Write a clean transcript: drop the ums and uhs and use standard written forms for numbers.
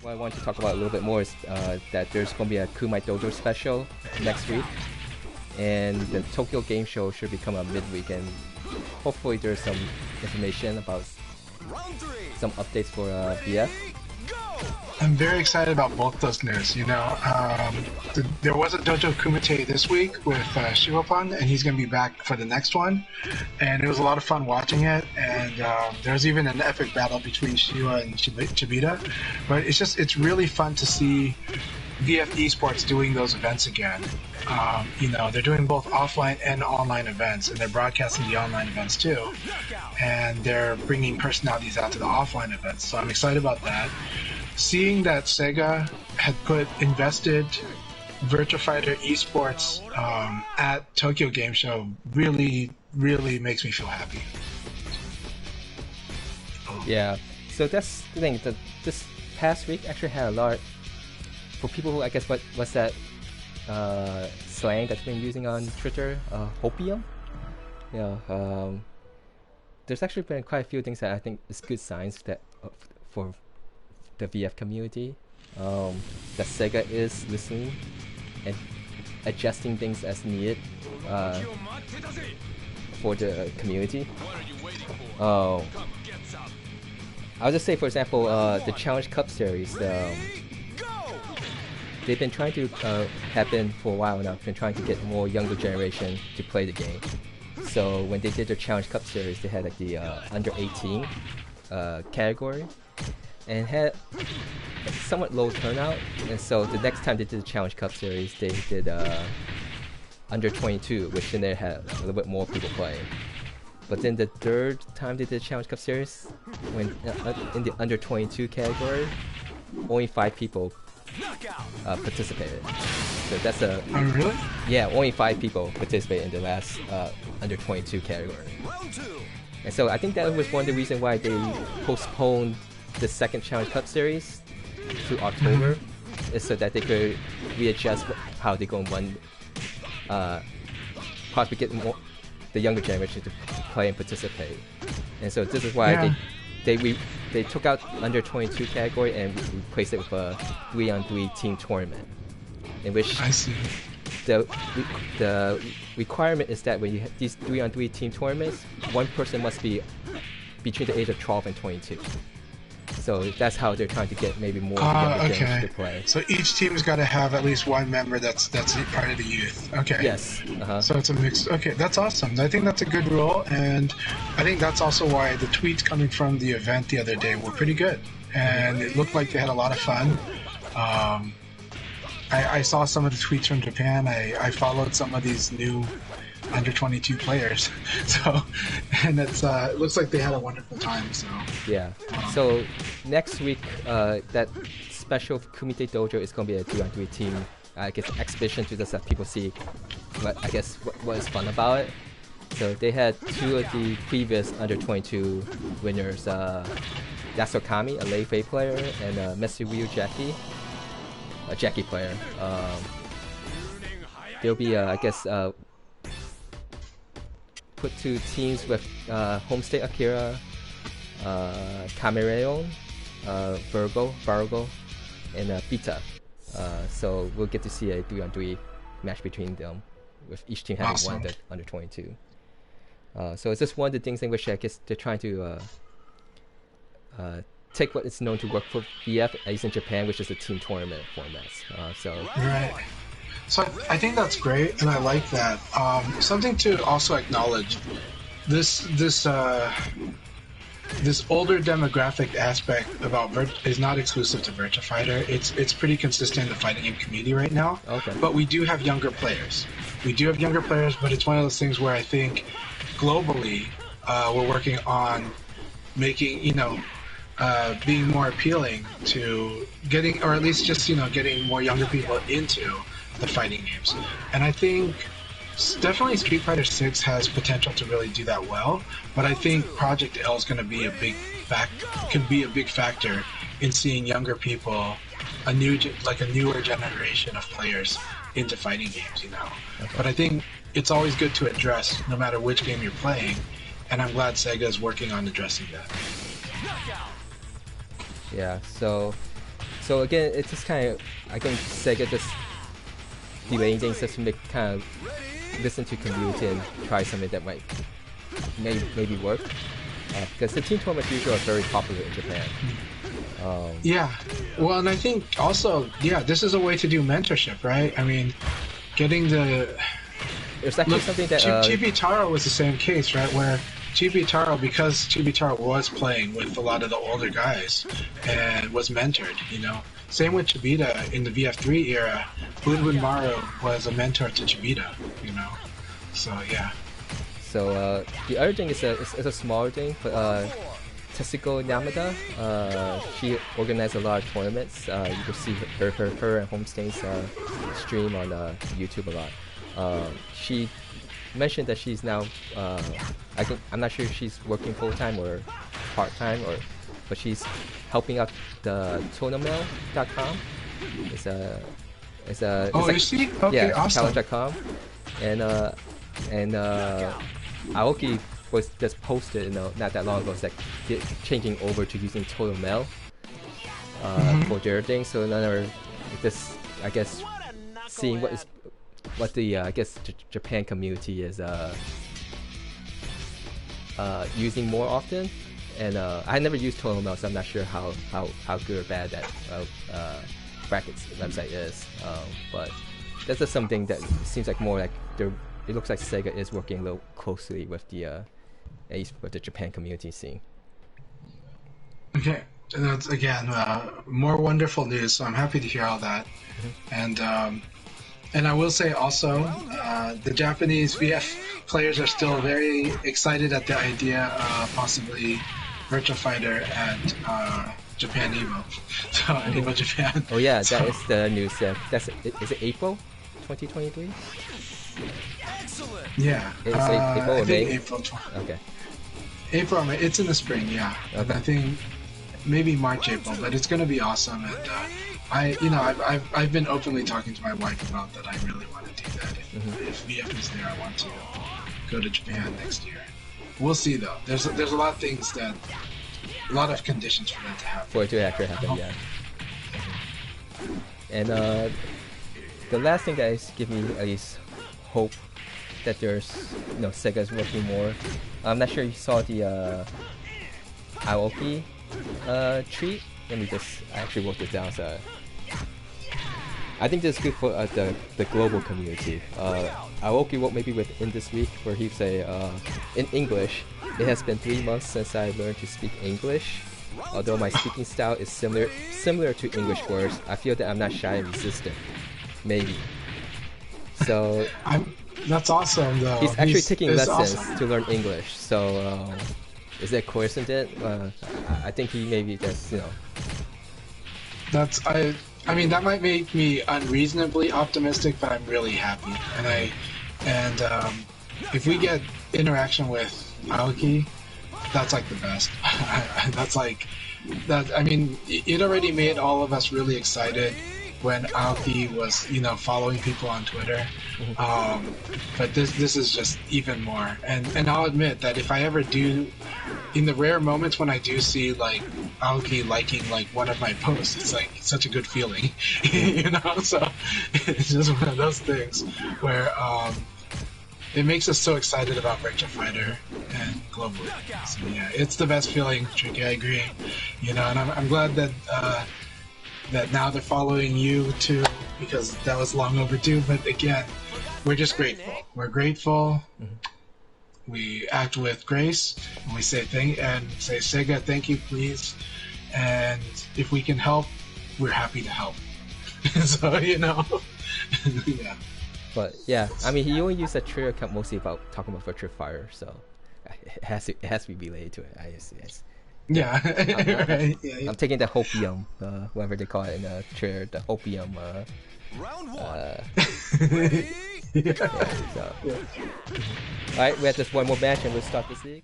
what I want to talk about a little bit more is that there's going to be a Kumai Dojo special next week, and the Tokyo Game Show should become a midweek, and hopefully there's some information about some updates for VF. I'm very excited about both those news. You know, there was a Dojo Kumite this week with Shihopan, and he's going to be back for the next one. And it was a lot of fun watching it. And there's even an epic battle between Shiwa and Chibita. But it's really fun to see VF Esports doing those events again. You know, they're doing both offline and online events, and they're broadcasting the online events too. And they're bringing personalities out to the offline events. So I'm excited about that. Seeing that SEGA had invested Virtua Fighter esports at Tokyo Game Show really makes me feel happy. Yeah, so that's the thing. This past week actually had a lot for people who, I guess, what's that slang that's been using on Twitter? Hopium. Yeah. There's actually been quite a few things that I think is good signs that for the VF community, that SEGA is listening and adjusting things as needed for the community. I'll just say, for example, the Challenge Cup series, they've been trying to happen for a while now. Been trying to get more younger generation to play the game. So when they did their Challenge Cup series, they had like the under 18 category, and had somewhat low turnout. And so the next time they did the Challenge Cup series, they did under 22, which then they had a little bit more people playing. But then the third time they did the Challenge Cup series, when in the under 22 category, only 5 people participated. So that's a... Oh, really? Yeah, only 5 people participated in the last under 22 category. And so I think that was one of the reasons why they postponed the second Challenge Cup series to October, is so that they could readjust how they're going to run, possibly get more the younger generation to play and participate. And so this is why they took out under 22 category and replaced it with a 3-on-3 team tournament, in which I see. The requirement is that when you have these 3-on-3 team tournaments, one person must be between the age of 12 and 22. So that's how they're trying to get maybe more younger generation to play. So each team's got to have at least one member that's part of the youth. Okay. Yes. So it's a mix. Okay, that's awesome. I think that's a good rule, and I think that's also why the tweets coming from the event the other day were pretty good, and it looked like they had a lot of fun. I saw some of the tweets from Japan. I followed some of these new under 22 players, so, and it looks like they had a wonderful time. So yeah. So next week, that special Kumite Dojo is going to be a 3-on-3 team, I guess, exhibition to just let people see what is fun about it. So they had 2 of the previous under 22 winners, Yasokami, a Lei Fei player, and Metsuryu Jackie, a Jackie player. There'll be, I guess, put 2 teams with Homestay Akira, Camereon, Virgo, and Beta. So we'll get to see a 3-on-3 match between them, with each team having one under 22. So it's just one of the things in which I guess they're trying to take what is known to work for VF, at least in Japan, which is the team tournament formats. Right. So I think that's great, and I like that. Something to also acknowledge: this older demographic aspect about is not exclusive to Virtua Fighter. It's pretty consistent in the fighting game community right now. Okay. But we do have younger players. But it's one of those things where I think globally we're working on making, being more appealing to getting, or at least just getting more younger people into the fighting games. And I think definitely Street Fighter 6 has potential to really do that well, but I think Project L is going to be a big factor in seeing younger people, a newer generation of players into fighting games, Okay. But I think it's always good to address no matter which game you're playing, and I'm glad SEGA is working on addressing that. Yeah, so So again, it's just kind of, I think Sega just delaying things just to make kind of listen to community and try something that might maybe work. Because the team tournaments usually are very popular in Japan. Yeah, well, and I think also, yeah, this is a way to do mentorship, right? I mean, getting the... There's actually something that... Chibi Taro was the same case, right? Where Chibi Taro, because Chibi Taro was playing with a lot of the older guys and was mentored, you know? Same with Chibita in the VF3 era. Bunbun Maru was a mentor to Chibita, you know? So, yeah. So, the other thing is a smaller thing, but Tetsuko Yamada, she organized a lot of tournaments. You can see her and Homestain's stream on YouTube a lot. She mentioned that she's now, I'm not sure if she's working full-time or part-time, but she's helping out the tonomail.com. It's is she? Okay, yeah, awesome. talent.com. And Aoki was just posted, not that long ago, it's like changing over to using Total Mail for their thing. So another, just I guess seeing what the I guess Japan community is using more often. And I never used Total Mail, so I'm not sure how good or bad that brackets website is. But that's just something that seems like more like it looks like Sega is working a little closely with the with the Japan community scene. Okay, and that's again more wonderful news. So I'm happy to hear all that, and I will say also the Japanese VF players are still very excited at the idea of possibly Virtua Fighter at Japan Evo, so Evo Japan. Oh yeah, that is the news. Is it April 2023? Yeah, April or May? April. Okay. April, May. It's in the spring, yeah. Okay. I think maybe March, April, but it's gonna be awesome. And I've been openly talking to my wife about that. I really want to do that. If VF is there, I want to go to Japan next year. We'll see though. There's a lot of things a lot of conditions for that to happen. For it to actually happen, yeah. And the last thing that is giving me at least hope that there's, Sega's working more. I'm not sure you saw the Aoki tweet. Let me I actually wrote this down. So I think this is good for the global community. Aoki wrote maybe within this week where he'd say, in English, it has been 3 months since I learned to speak English. Although my speaking style is similar to English words, I feel that I'm not shy and resistant. Maybe. So that's awesome, though. He's actually taking lessons awesome to learn English. So is that coincident? I think he maybe just That's I mean that might make me unreasonably optimistic, but I'm really happy. And if we get interaction with Aoki, that's like the best. That's like that. I mean, it already made all of us really excited when Aoki was, following people on Twitter. But this is just even more. And I'll admit that if I ever do, in the rare moments when I do see like Aoki liking like one of my posts, it's like such a good feeling, So it's just one of those things where it makes us so excited about Virtua Fighter and globally. So yeah, it's the best feeling, Tricky. I agree. And I'm glad that that now they're following you too, because that was long overdue. But again, we're just grateful. We're grateful. We act with grace, and we say say Sega, thank you, please. And if we can help, we're happy to help. So yeah. But yeah, I mean, he only used that Twitter account mostly about talking about Virtua Fighter, so it has to be related to it. I guess. Yeah. Right. I'm taking the Hopium, whatever they call it in Twitter, the Hopium. So. Alright, we have just one more match and we'll start this league.